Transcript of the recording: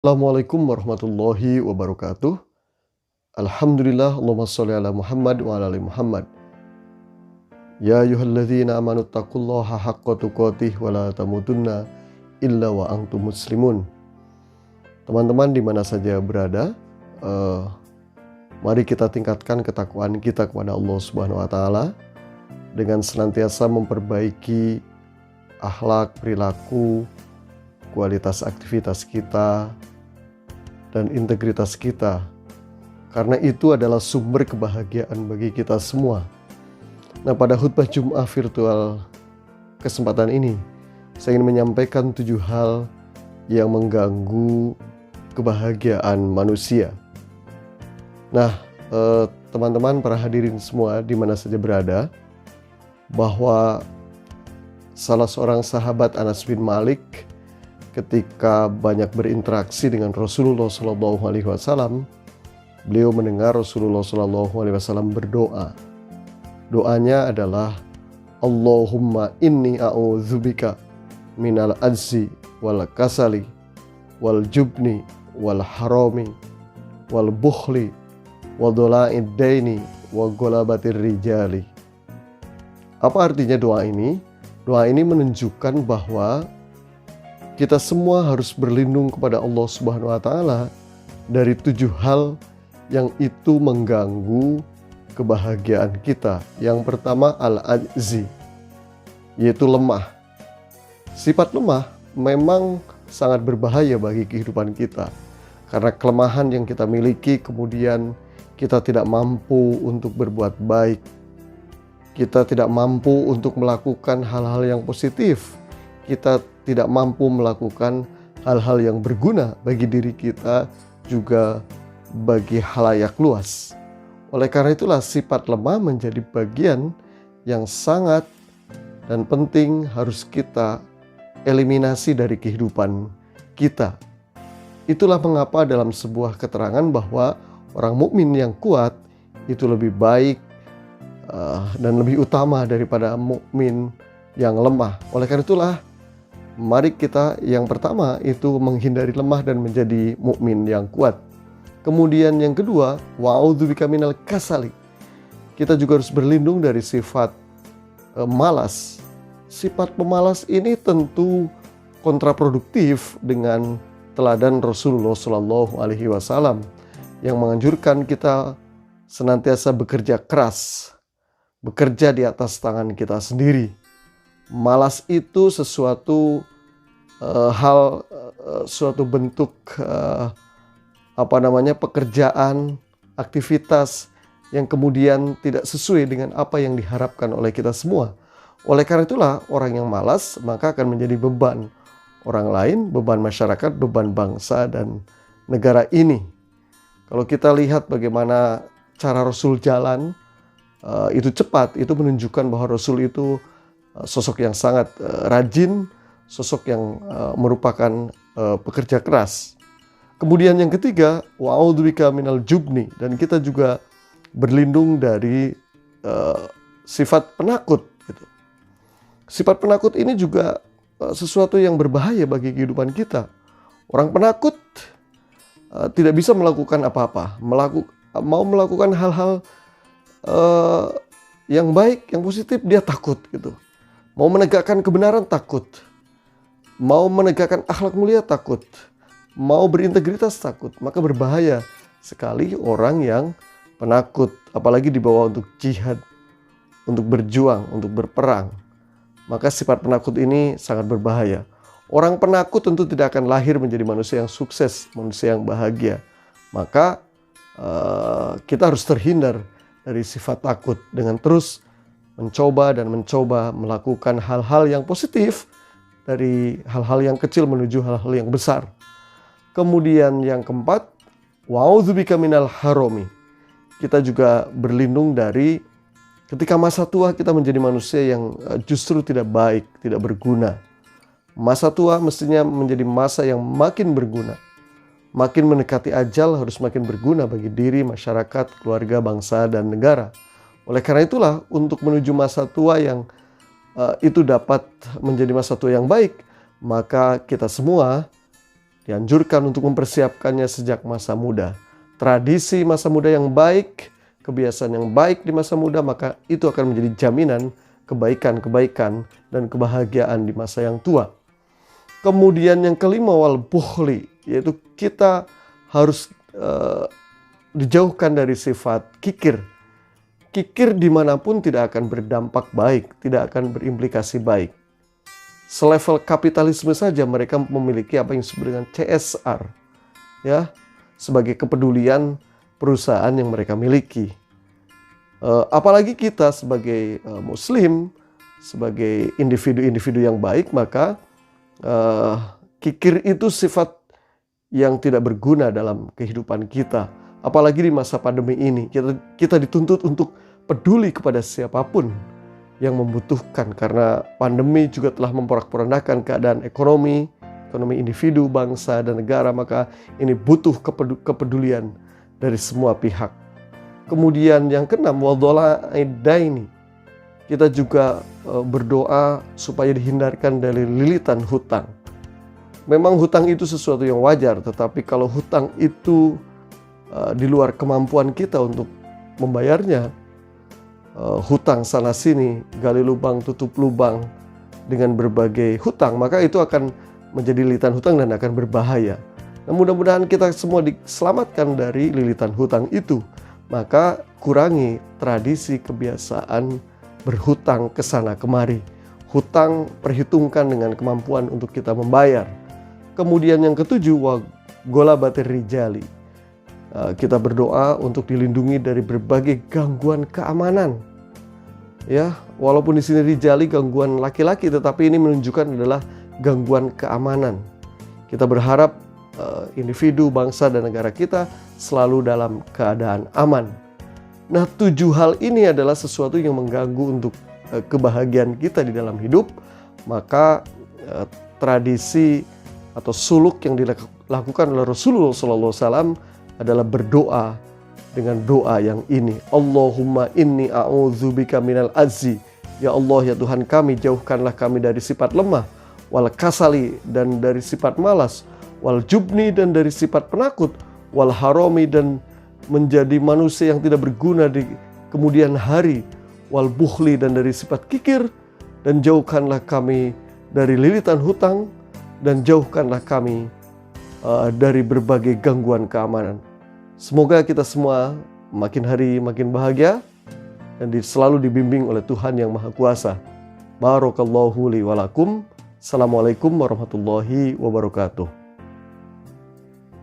Assalamualaikum warahmatullahi wabarakatuh. Alhamdulillah, Allahumma sholli ala Muhammad wa ala ali Muhammad. Ya ayyuhalladzina amanu taqullaha haqqa tuqatih wa la tamutunna illa wa antum muslimun. Teman-teman di mana saja berada, mari kita tingkatkan ketakwaan kita kepada Allah Subhanahu wa taala dengan senantiasa memperbaiki akhlak, perilaku, kualitas aktivitas kita, dan integritas kita, karena itu adalah sumber kebahagiaan bagi kita semua. Nah, pada khutbah Jum'ah virtual kesempatan ini, saya ingin menyampaikan 7 hal yang mengganggu kebahagiaan manusia. Nah, teman-teman, para hadirin semua di mana saja berada, bahwa salah seorang sahabat, Anas bin Malik, ketika banyak berinteraksi dengan Rasulullah SAW, beliau mendengar Rasulullah SAW berdoa. Doanya adalah, Allahumma inni a'udzubika minal ajzi wal kasali wal jubni wal harami wal bukhli wa dola'id daini wa golabatir rijali. Apa artinya doa ini? Doa ini menunjukkan bahwa kita semua harus berlindung kepada Allah Subhanahu wa taala dari 7 hal yang itu mengganggu kebahagiaan kita. Yang pertama, al-ajzi, yaitu lemah. Sifat lemah memang sangat berbahaya bagi kehidupan kita. Karena kelemahan yang kita miliki, kemudian kita tidak mampu untuk berbuat baik. Kita tidak mampu untuk melakukan hal-hal yang positif. Kita tidak mampu melakukan hal-hal yang berguna bagi diri kita, juga bagi khalayak luas. Oleh karena itulah sifat lemah menjadi bagian yang sangat dan penting harus kita eliminasi dari kehidupan kita. Itulah mengapa dalam sebuah keterangan bahwa orang mukmin yang kuat itu lebih baik dan lebih utama daripada mukmin yang lemah. Oleh karena itulah, mari kita yang pertama itu menghindari lemah dan menjadi mukmin yang kuat. Kemudian yang kedua, wa'udzubika minal kasali. Kita juga harus berlindung dari sifat malas. Sifat pemalas ini tentu kontraproduktif dengan teladan Rasulullah SAW yang menganjurkan kita senantiasa bekerja keras, bekerja di atas tangan kita sendiri. Malas itu sesuatu suatu bentuk pekerjaan, aktivitas yang kemudian tidak sesuai dengan apa yang diharapkan oleh kita semua. Oleh karena itulah orang yang malas maka akan menjadi beban orang lain, beban masyarakat, beban bangsa dan negara ini. Kalau kita lihat bagaimana cara Rasul jalan, itu cepat, itu menunjukkan bahwa Rasul itu sosok yang sangat rajin, sosok yang merupakan pekerja keras. Kemudian yang ketiga, wa'udzubika minal jubni, dan kita juga berlindung dari sifat penakut. Gitu. Sifat penakut ini juga sesuatu yang berbahaya bagi kehidupan kita. Orang penakut tidak bisa melakukan apa-apa, mau melakukan hal-hal yang baik, yang positif, dia takut gitu. Mau menegakkan kebenaran takut, mau menegakkan akhlak mulia takut, mau berintegritas takut. Maka berbahaya sekali orang yang penakut, apalagi dibawa untuk jihad, untuk berjuang, untuk berperang. Maka sifat penakut ini sangat berbahaya. Orang penakut tentu tidak akan lahir menjadi manusia yang sukses, manusia yang bahagia. Maka kita harus terhindar dari sifat takut dengan terus mencoba melakukan hal-hal yang positif, dari hal-hal yang kecil menuju hal-hal yang besar. Kemudian yang keempat, wa'udzubika minal harami. Kita juga berlindung dari ketika masa tua kita menjadi manusia yang justru tidak baik, tidak berguna. Masa tua mestinya menjadi masa yang makin berguna. Makin mendekati ajal harus makin berguna bagi diri, masyarakat, keluarga, bangsa, dan negara. Oleh karena itulah, untuk menuju masa tua yang itu dapat menjadi masa tua yang baik, maka kita semua Dianjurkan untuk mempersiapkannya sejak masa muda. Tradisi masa muda yang baik, kebiasaan yang baik di masa muda, maka itu akan menjadi jaminan kebaikan-kebaikan dan kebahagiaan di masa yang tua. Kemudian yang kelima, wal bukhli, yaitu kita harus dijauhkan dari sifat kikir. Kikir dimanapun tidak akan berdampak baik, tidak akan berimplikasi baik. Selevel kapitalisme saja mereka memiliki apa yang disebut dengan CSR, ya, sebagai kepedulian perusahaan yang mereka miliki. Apalagi kita sebagai Muslim, sebagai individu-individu yang baik, maka kikir itu sifat yang tidak berguna dalam kehidupan kita. Apalagi di masa pandemi ini, kita dituntut untuk peduli kepada siapapun yang membutuhkan, karena pandemi juga telah memporak-porandakan keadaan ekonomi individu, bangsa, dan negara. Maka ini butuh kepedulian dari semua pihak. Kemudian yang keenam, wadhalaidaini, kita juga berdoa supaya dihindarkan dari lilitan hutang. Memang hutang itu sesuatu yang wajar, tetapi kalau hutang itu di luar kemampuan kita untuk membayarnya, hutang sana sini, gali lubang tutup lubang dengan berbagai hutang, maka itu akan menjadi lilitan hutang dan akan berbahaya. Nah, mudah-mudahan kita semua diselamatkan dari lilitan hutang itu. Maka kurangi tradisi kebiasaan berhutang ke sana kemari. Hutang perhitungkan dengan kemampuan untuk kita membayar. Kemudian yang ketujuh, wa ghalabatir rijali. Kita berdoa untuk dilindungi dari berbagai gangguan keamanan. Ya, walaupun di sini rijali gangguan laki-laki, tetapi ini menunjukkan adalah gangguan keamanan. Kita berharap individu, bangsa, dan negara kita selalu dalam keadaan aman. Nah, 7 hal ini adalah sesuatu yang mengganggu untuk kebahagiaan kita di dalam hidup. Maka tradisi atau suluk yang dilakukan oleh Rasulullah SAW adalah berdoa dengan doa yang ini. Allahumma inni a'udzubika minal azzi. Ya Allah, ya Tuhan kami, jauhkanlah kami dari sifat lemah, wal kasali, dan dari sifat malas, wal jubni, dan dari sifat penakut, wal harami, dan menjadi manusia yang tidak berguna di kemudian hari, wal bukhli, dan dari sifat kikir, dan jauhkanlah kami dari lilitan hutang, dan jauhkanlah kami dari berbagai gangguan keamanan. Semoga kita semua makin hari makin bahagia dan selalu dibimbing oleh Tuhan yang Maha Kuasa. Barakallahu li wa lakum. Assalamualaikum warahmatullahi wabarakatuh.